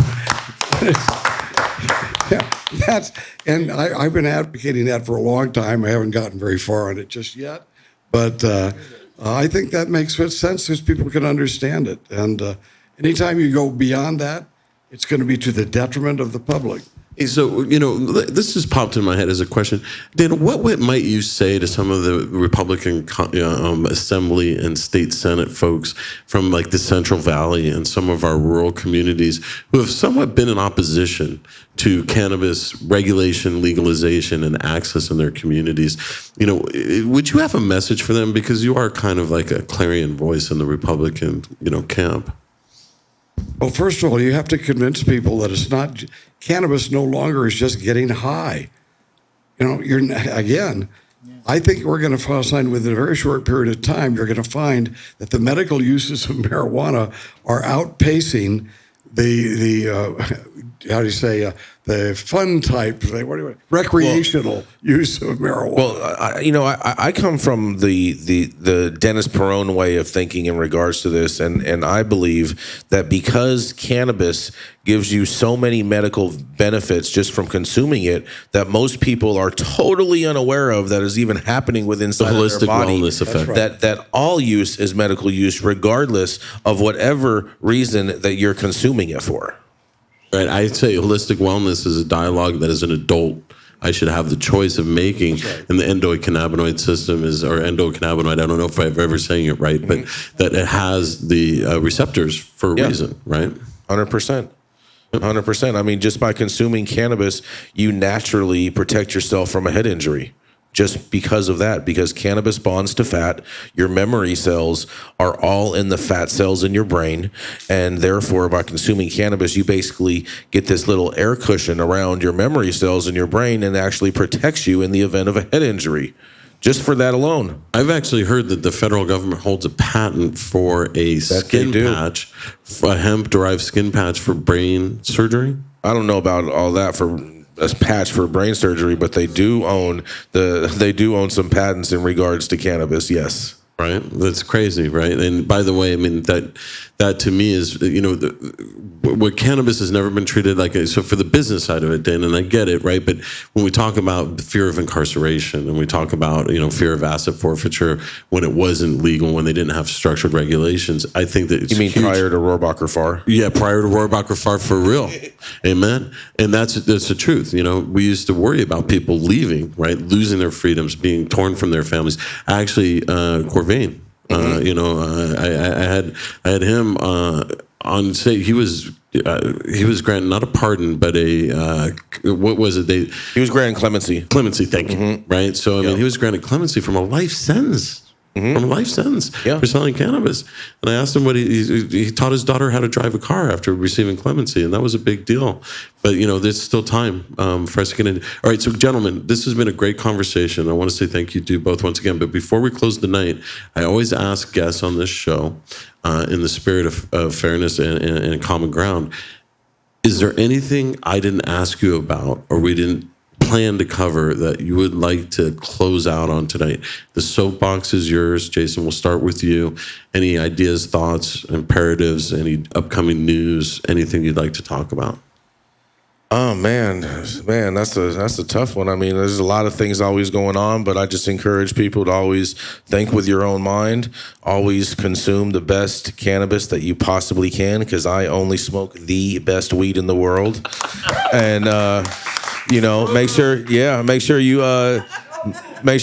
And I've been advocating that for a long time. I haven't gotten very far on it just yet, but I think that makes sense because people can understand it. And anytime you go beyond that, it's going to be to the detriment of the public. Hey, so, this just popped in my head as a question. Dan, what might you say to some of the Republican Assembly and State Senate folks from like the Central Valley and some of our rural communities who have somewhat been in opposition to cannabis regulation, legalization, and access in their communities? Would you have a message for them? Because you are kind of like a clarion voice in the Republican, camp. Well, first of all, you have to convince people that it's not cannabis. No longer is just getting high. I think we're going to find within a very short period of time, you're going to find that the medical uses of marijuana are outpacing the how do you say, the fun type, recreational use of marijuana. Well, I come from the Dennis Perone way of thinking in regards to this, and I believe that because cannabis gives you so many medical benefits just from consuming it, that most people are totally unaware of that is even happening within The their holistic body. wellness effect. That all use is medical use, regardless of whatever reason that you're consuming it for. Right. I'd say holistic wellness is a dialogue that as an adult I should have the choice of making. And the endocannabinoid system or endocannabinoid, I don't know if I'm ever saying it right, but that it has the receptors for a reason, right? 100%. 100%. I mean, just by consuming cannabis, you naturally protect yourself from a head injury. Just because of that, because cannabis bonds to fat, your memory cells are all in the fat cells in your brain, and therefore by consuming cannabis, you basically get this little air cushion around your memory cells in your brain and actually protects you in the event of a head injury. Just for that alone. I've actually heard that the federal government holds a patent for a skin patch, a hemp-derived skin patch for brain surgery. I don't know about all that for a patch for brain surgery, but they do own some patents in regards to cannabis. Yes. Right, that's crazy, right? And by the way, I mean that to me is, what cannabis has never been treated like. So for the business side of it, Dan, and I get it, right? But when we talk about the fear of incarceration and we talk about fear of asset forfeiture when it wasn't legal, when they didn't have structured regulations, I think that it's You mean huge. prior to Rohrabacher Farr? Yeah, prior to Rohrabacher Farr, for real. Amen. And that's the truth. We used to worry about people leaving, right, losing their freedoms, being torn from their families. Actually, Corvain, I had him on say he was granted not a pardon, but what was it? He was granted clemency. Clemency, thank you. Right. So I mean, he was granted clemency from a life sentence. From a life sentence for selling cannabis. And I asked him what he taught his daughter how to drive a car after receiving clemency, and that was a big deal. But there's still time for us to get in. All right, so gentlemen, this has been a great conversation. I want to say thank you to you both once again. But before we close the night, I always ask guests on this show, in the spirit of fairness and common ground, is there anything I didn't ask you about or we didn't plan to cover that you would like to close out on tonight? The soapbox is yours. Jason, we'll start with you. Any ideas, thoughts, imperatives, any upcoming news, anything you'd like to talk about? Oh man, that's a tough one. I mean, there's a lot of things always going on, but I just encourage people to always think with your own mind. Always consume the best cannabis that you possibly can, because I only smoke the best weed in the world. And make sure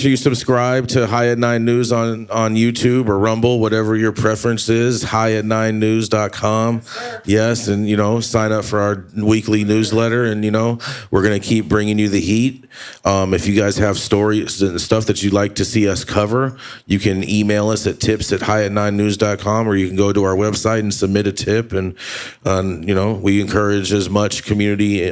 you subscribe to High at 9 News on YouTube or Rumble, whatever your preference is. highat9news.com. Yes, and sign up for our weekly newsletter, and we're gonna keep bringing you the heat. If you guys have stories and stuff that you'd like to see us cover, you can email us at tips@highat9news.com, or you can go to our website and submit a tip. And we encourage as much community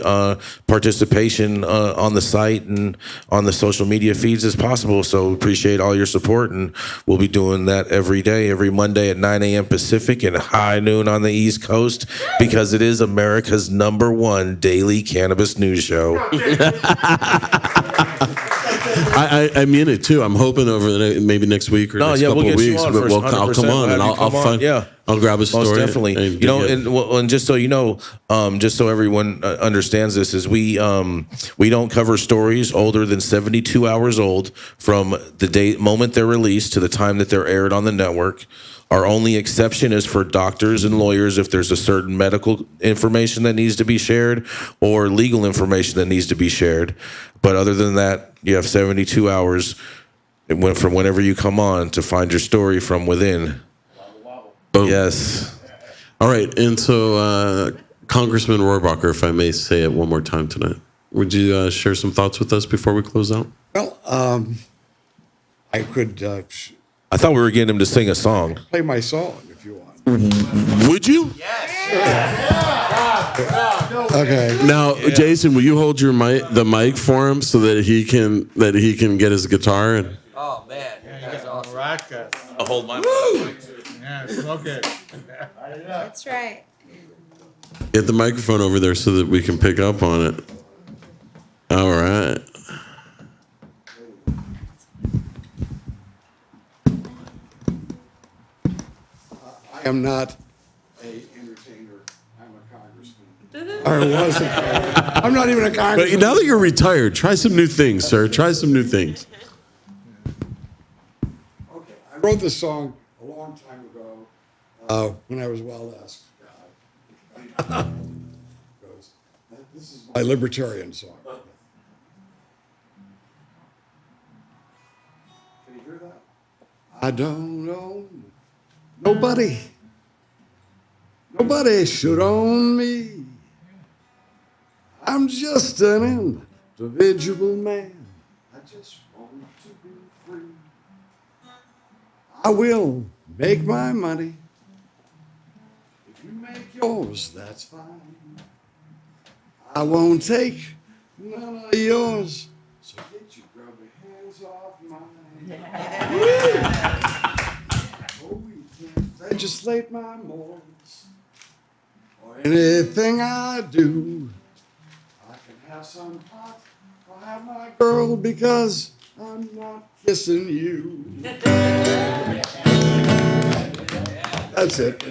participation on the site and on the social media feeds as possible. So appreciate all your support, and we'll be doing that every day, every Monday at 9 a.m. Pacific and high noon on the East Coast, because it is America's #1 daily cannabis news show. I mean it too. I'm hoping over maybe next week or next couple we'll of get you weeks, on but first, I'll come on and I'll find. Yeah. I'll grab a story. Most definitely. And just so you know, just so everyone understands this, is we don't cover stories older than 72 hours old from the moment they're released to the time that they're aired on the network. Our only exception is for doctors and lawyers if there's a certain medical information that needs to be shared or legal information that needs to be shared. But other than that, you have 72 hours from whenever you come on to find your story from within. Boom. Yes. All right. And so, Congressman Rohrabacher, if I may say it one more time tonight, would you share some thoughts with us before we close out? Well, I could I thought we were getting him to sing a song. play my song if you want. Would you? Okay. Now, Jason, will you hold the mic for him so that he can get his guitar? And Oh man, that's awesome. I'll hold my Yeah, smoke it. That's right. Get the microphone over there so that we can pick up on it. All right. I am not a entertainer. I'm a congressman. Or was a I'm not even a But congressman. now that you're retired, try some new things, sir. Try some new things. Okay, I wrote this song a long time ago when I was well asked. This is my libertarian song. Can you hear that? I don't own nobody. Nobody should own me. I'm just an individual man. I just want to be free. I will make my money. If you make yours, that's fine. I won't take none of yours. So get your grubby hands off mine. Oh, you can't legislate my morals or anything I do. I can have some pot. I'll have my girl because I'm not kissing you. That's it.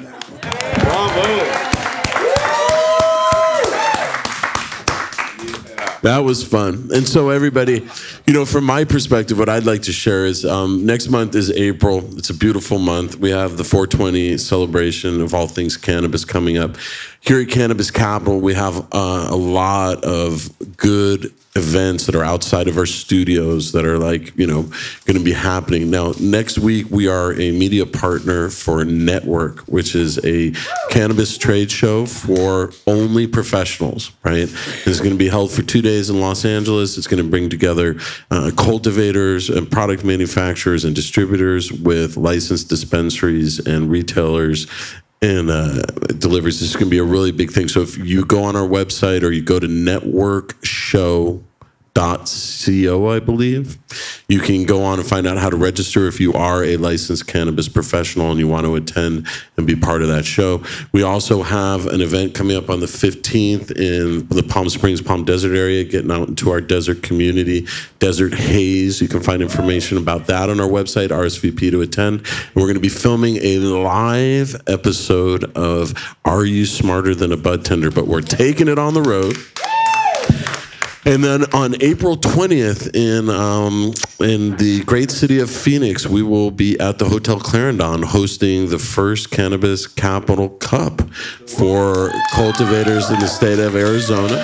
That was fun. And so everybody, from my perspective, what I'd like to share is next month is April. It's a beautiful month. We have the 420 celebration of all things cannabis coming up. Here at Cannabis Capital, we have a lot of good events that are outside of our studios that are going to be happening. Now, next week, we are a media partner for Network, which is a cannabis trade show for only professionals, right? It's going to be held for 2 days in Los Angeles. It's going to bring together cultivators and product manufacturers and distributors with licensed dispensaries and retailers and deliveries. This is going to be a really big thing. So if you go on our website or you go to networkshow.co, I believe, you can go on and find out how to register if you are a licensed cannabis professional and you want to attend and be part of that show. We also have an event coming up on the 15th in the Palm Springs, Palm Desert area, getting out into our desert community, Desert Haze. You can find information about that on our website, RSVP to attend. And we're going to be filming a live episode of Are You Smarter Than a Bud Tender? But we're taking it on the road. And then on April 20th in the great city of Phoenix, we will be at the Hotel Clarendon hosting the first Cannabis Capital Cup for cultivators in the state of Arizona.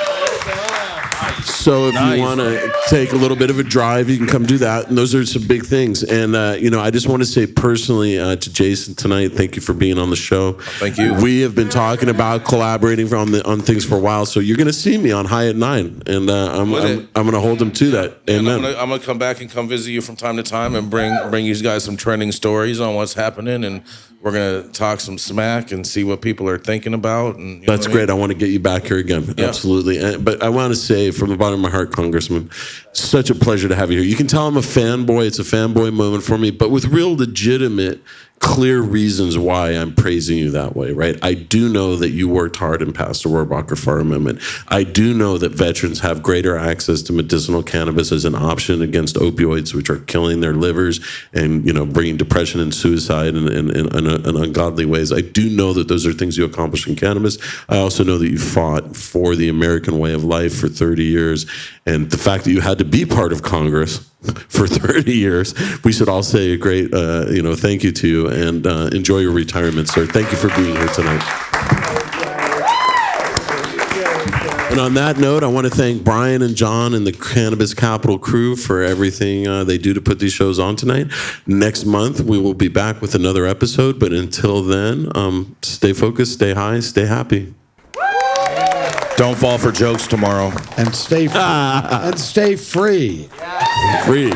So if you want to take a little bit of a drive, you can come do that. And those are some big things. And, I just want to say personally to Jason tonight, thank you for being on the show. Thank you. We have been talking about collaborating on things for a while. So you're going to see me on High at 9. And I'm going to hold him to that. Amen. I'm going to come back and come visit you from time to time and bring you guys some trending stories on what's happening. And we're going to talk some smack and see what people are thinking about. And That's great. I want to get you back here again. Yeah. Absolutely. But I want to say from the bottom of my heart, Congressman, such a pleasure to have you here. You can tell I'm a fanboy. It's a fanboy moment for me, but with real legitimate, clear reasons why I'm praising you that way, right? I do know that you worked hard and passed the Rohrabacher Farm Amendment. I do know that veterans have greater access to medicinal cannabis as an option against opioids, which are killing their livers and, bringing depression and suicide in ungodly ways. I do know that those are things you accomplished in cannabis. I also know that you fought for the American way of life for 30 years. And the fact that you had to be part of Congress for 30 years, we should all say a great, thank you to you and enjoy your retirement, sir. Thank you for being here tonight. And on that note, I want to thank Brian and John and the Cannabis Capital crew for everything they do to put these shows on tonight. Next month, we will be back with another episode. But until then, stay focused, stay high, stay happy. Don't fall for jokes tomorrow. And stay free. Free.